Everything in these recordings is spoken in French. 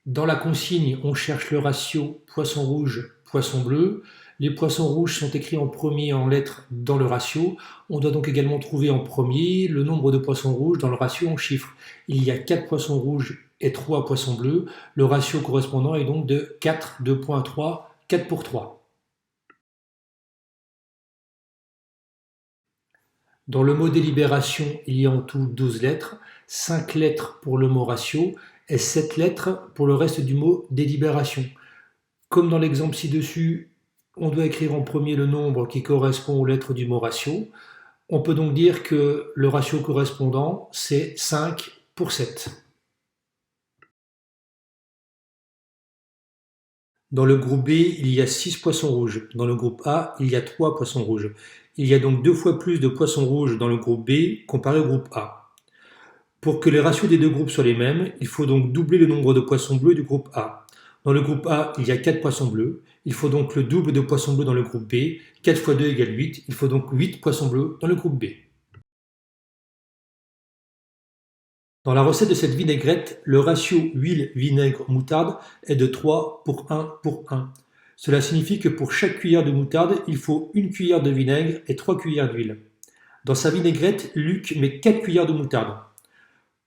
Dans la consigne, on cherche le ratio poisson rouge, poisson bleu. Les poissons rouges sont écrits en premier en lettres dans le ratio. On doit donc également trouver en premier le nombre de poissons rouges dans le ratio en chiffres. Il y a 4 poissons rouges et 3 poissons bleus. Le ratio correspondant est donc de 4, 2,3, 4 pour 3. Dans le mot délibération, il y a en tout 12 lettres, 5 lettres pour le mot ratio et 7 lettres pour le reste du mot délibération. Comme dans l'exemple ci-dessus, on doit écrire en premier le nombre qui correspond aux lettres du mot ratio. On peut donc dire que le ratio correspondant, c'est 5 pour 7. Dans le groupe B, il y a 6 poissons rouges. Dans le groupe A, il y a 3 poissons rouges. Il y a donc 2 fois plus de poissons rouges dans le groupe B comparé au groupe A. Pour que les ratios des deux groupes soient les mêmes, il faut donc doubler le nombre de poissons bleus du groupe A. Dans le groupe A, il y a 4 poissons bleus. Il faut donc le double de poissons bleus dans le groupe B. 4 fois 2 égale 8. Il faut donc 8 poissons bleus dans le groupe B. Dans la recette de cette vinaigrette, le ratio huile-vinaigre-moutarde est de 3 pour 1 pour 1. Cela signifie que pour chaque cuillère de moutarde, il faut une cuillère de vinaigre et 3 cuillères d'huile. Dans sa vinaigrette, Luc met 4 cuillères de moutarde.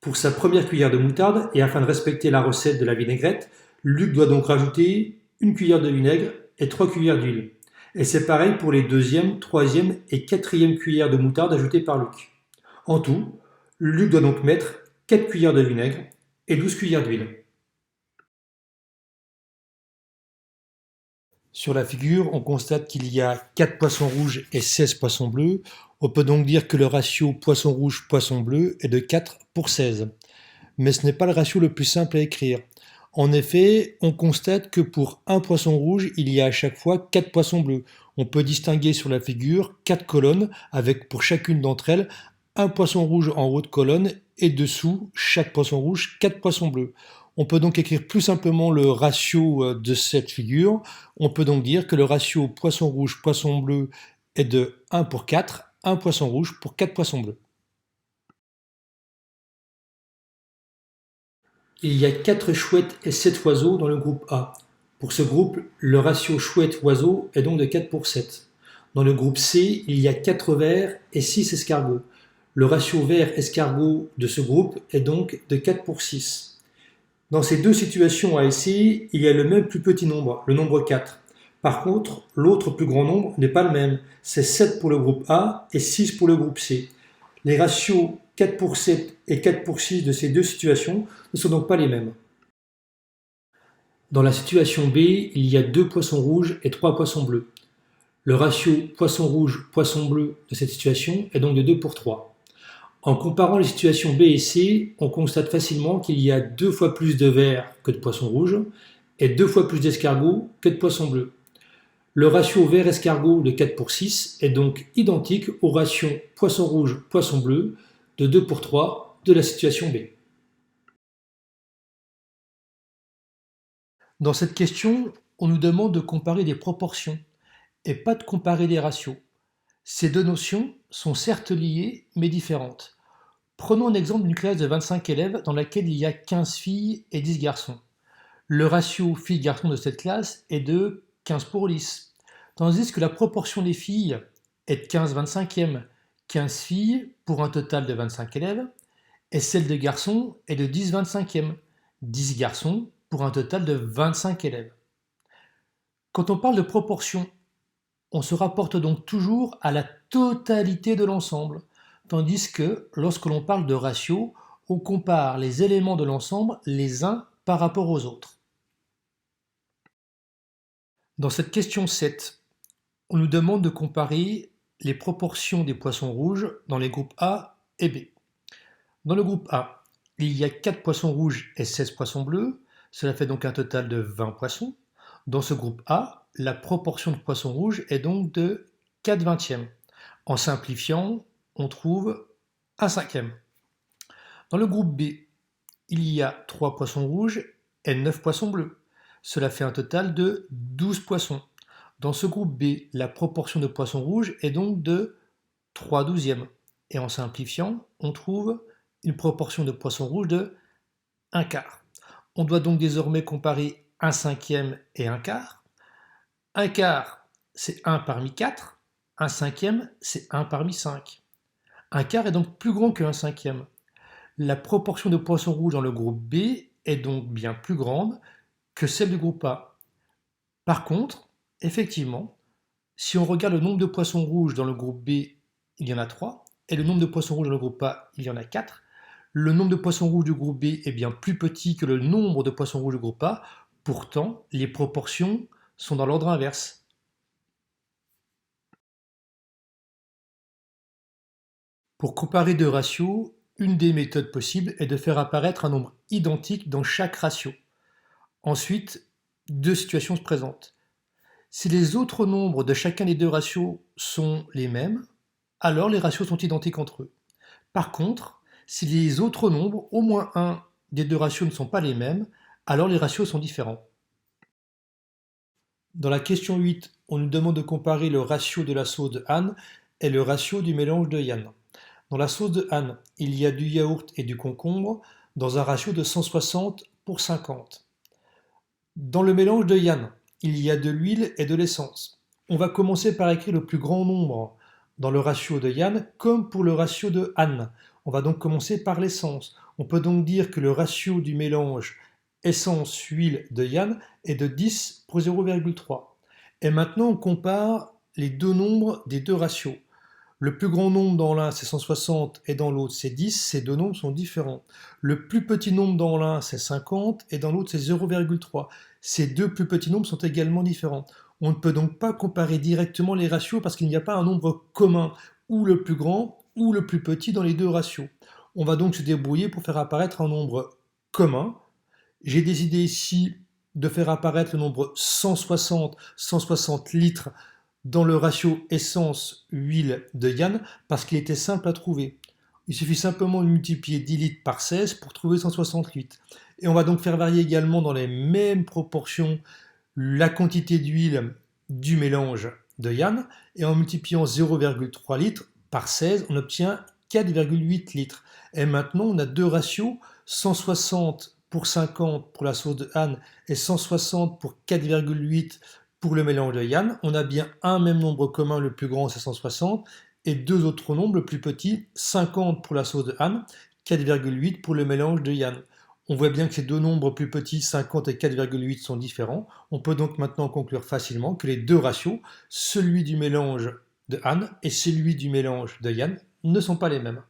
Pour sa première cuillère de moutarde, et afin de respecter la recette de la vinaigrette, Luc doit donc rajouter une cuillère de vinaigre et 3 cuillères d'huile. Et c'est pareil pour les deuxième, troisième et quatrième cuillères de moutarde ajoutées par Luc. En tout, Luc doit donc mettre 4 cuillères de vinaigre et 12 cuillères d'huile. Sur la figure, on constate qu'il y a 4 poissons rouges et 16 poissons bleus. On peut donc dire que le ratio poisson rouge-poisson bleu est de 4 pour 16. Mais ce n'est pas le ratio le plus simple à écrire. En effet, on constate que pour un poisson rouge, il y a à chaque fois 4 poissons bleus. On peut distinguer sur la figure 4 colonnes avec pour chacune d'entre elles un poisson rouge en haut de colonne et dessous chaque poisson rouge 4 poissons bleus. On peut donc écrire plus simplement le ratio de cette figure. On peut donc dire que le ratio poisson rouge-poisson bleu est de 1 pour 4, un poisson rouge pour 4 poissons bleus. Il y a 4 chouettes et 7 oiseaux dans le groupe A. Pour ce groupe, le ratio chouette-oiseau est donc de 4 pour 7. Dans le groupe C, il y a 4 vers et 6 escargots. Le ratio vers-escargot de ce groupe est donc de 4 pour 6. Dans ces deux situations A et C, il y a le même plus petit nombre, le nombre 4. Par contre, l'autre plus grand nombre n'est pas le même. C'est 7 pour le groupe A et 6 pour le groupe C. Les ratios 4 pour 7 et 4 pour 6 de ces deux situations ne sont donc pas les mêmes. Dans la situation B, il y a 2 poissons rouges et 3 poissons bleus. Le ratio poisson rouge-poisson bleu de cette situation est donc de 2 pour 3. En comparant les situations B et C, on constate facilement qu'il y a 2 fois plus de vers que de poissons rouges et 2 fois plus d'escargots que de poissons bleus. Le ratio vers-escargot de 4 pour 6 est donc identique au ratio poisson rouge-poisson bleu de 2 pour 3 de la situation B. Dans cette question, on nous demande de comparer des proportions et pas de comparer des ratios. Ces deux notions sont certes liées mais différentes. Prenons un exemple d'une classe de 25 élèves dans laquelle il y a 15 filles et 10 garçons. Le ratio filles-garçons de cette classe est de 15 pour 10, tandis que la proportion des filles est de 15/25e, 15 filles pour un total de 25 élèves, et celle des garçons est de 10/25e, 10 garçons pour un total de 25 élèves. Quand on parle de proportion, on se rapporte donc toujours à la totalité de l'ensemble, tandis que lorsque l'on parle de ratio, on compare les éléments de l'ensemble les uns par rapport aux autres. Dans cette question 7, on nous demande de comparer les proportions des poissons rouges dans les groupes A et B. Dans le groupe A, il y a 4 poissons rouges et 16 poissons bleus, cela fait donc un total de 20 poissons. Dans ce groupe A, la proportion de poissons rouges est donc de 4/20e. En simplifiant, on trouve 1/5. Dans le groupe B, il y a 3 poissons rouges et 9 poissons bleus. Cela fait un total de 12 poissons. Dans ce groupe B, la proportion de poissons rouges est donc de 3/12e. Et en simplifiant, on trouve une proportion de poissons rouges de 1/4. On doit donc désormais comparer 1/5 et 1/4. 1/4, c'est 1 parmi 4. 1/5, c'est 1 parmi 5. 1/4 est donc plus grand que 1/5. La proportion de poissons rouges dans le groupe B est donc bien plus grande que celle du groupe A. Par contre, effectivement, si on regarde le nombre de poissons rouges dans le groupe B, il y en a 3, et le nombre de poissons rouges dans le groupe A, il y en a 4. Le nombre de poissons rouges du groupe B est bien plus petit que le nombre de poissons rouges du groupe A, pourtant les proportions sont dans l'ordre inverse. Pour comparer deux ratios, une des méthodes possibles est de faire apparaître un nombre identique dans chaque ratio. Ensuite, deux situations se présentent. Si les autres nombres de chacun des deux ratios sont les mêmes, alors les ratios sont identiques entre eux. Par contre, si les autres nombres, au moins un des deux ratios ne sont pas les mêmes, alors les ratios sont différents. Dans la question 8, on nous demande de comparer le ratio de la sauce de Anne et le ratio du mélange de Yann. Dans la sauce de Anne, il y a du yaourt et du concombre dans un ratio de 160 pour 50. Dans le mélange de Yann, il y a de l'huile et de l'essence. On va commencer par écrire le plus grand nombre dans le ratio de Yann comme pour le ratio de Anne. On va donc commencer par l'essence. On peut donc dire que le ratio du mélange essence-huile de Yann est de 10 pour 0,3. Et maintenant on compare les deux nombres des deux ratios. Le plus grand nombre dans l'un c'est 160 et dans l'autre c'est 10, ces deux nombres sont différents. Le plus petit nombre dans l'un c'est 50 et dans l'autre c'est 0,3. Ces deux plus petits nombres sont également différents. On ne peut donc pas comparer directement les ratios parce qu'il n'y a pas un nombre commun, ou le plus grand ou le plus petit dans les deux ratios. On va donc se débrouiller pour faire apparaître un nombre commun. J'ai décidé ici de faire apparaître le nombre 160 litres dans le ratio essence-huile de Yann parce qu'il était simple à trouver. Il suffit simplement de multiplier 10 litres par 16 pour trouver 160 litres. Et on va donc faire varier également dans les mêmes proportions la quantité d'huile du mélange de Yann. Et en multipliant 0,3 litres par 16, on obtient 4,8 litres. Et maintenant, on a deux ratios, 160 pour 50 pour la sauce de Anne et 160 pour 4,8 pour le mélange de Yann. On a bien un même nombre commun, le plus grand c'est 160, et deux autres nombres, le plus petit, 50 pour la sauce de Anne, 4,8 pour le mélange de Yann. On voit bien que ces deux nombres plus petits, 50 et 4,8, sont différents. On peut donc maintenant conclure facilement que les deux ratios, celui du mélange de Anne et celui du mélange de Yann, ne sont pas les mêmes.